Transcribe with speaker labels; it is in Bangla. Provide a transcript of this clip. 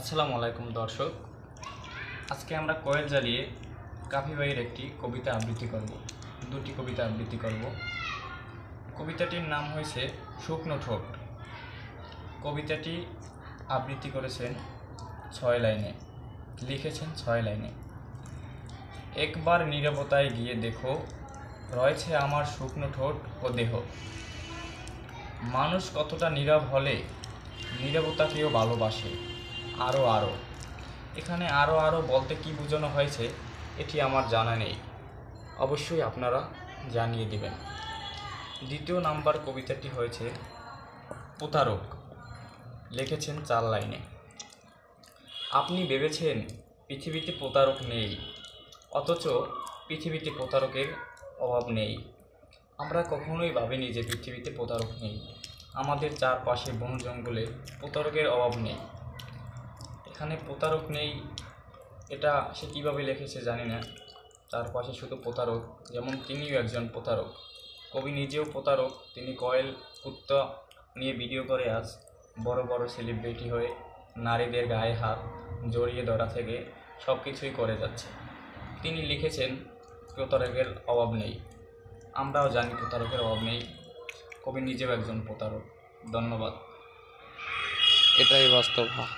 Speaker 1: আসসালামু আলাইকুম দর্শক। আজকে আমরা কোয়েল জ্বালিয়ে কাফি ভাইয়ের একটি কবিতা আবৃত্তি করব। দুটি কবিতা আবৃত্তি করব। কবিতাটির নাম হয়েছে শুকনো ঠোঁট। কবিতাটি আবৃত্তি করেছেন 6 লাইনে, লিখেছেন 6 লাইনে। একবার নীরবতায় গিয়ে দেখো, রয়েছে আমার শুকনো ঠোঁট ও দেহ। মানুষ কতটা নীরব হলে নীরবতাকেও ভালোবাসে। আরও আরও, এখানে আরও আরও বলতে কী বোঝানো হয়েছে এটি আমার জানা নেই, অবশ্যই আপনারা জানিয়ে দিবেন। দ্বিতীয় নাম্বার কবিতাটি হয়েছে প্রতারক, লিখেছেন 4 লাইনে। আপনি ভেবেছেন পৃথিবীতে প্রতারক নেই, অথচ পৃথিবীতে প্রতারকের অভাব নেই। আমরা কখনোই ভাবিনি যে পৃথিবীতে প্রতারক নেই। আমাদের চারপাশে বন জঙ্গলে প্রতারকের অভাব নেই। এখানে প্রতারক নেই, এটা সে কীভাবে লিখেছে জানি না। চারপাশে শুধু প্রতারক, যেমন তিনিও একজন প্রতারক। কবি নিজেও প্রতারক। তিনি কয়েল কুত্তা নিয়ে ভিডিও করে আজ বড় বড় সেলিব্রিটি হয়ে নারীদের গায়ে হাত জড়িয়ে ধরা থেকে সব কিছুই করে যাচ্ছে। তিনি লিখেছেন প্রতারকের অভাব নেই। আমরাও জানি প্রতারকের অভাব নেই। কবি নিজেও একজন প্রতারক। ধন্যবাদ।
Speaker 2: এটাই বাস্তব।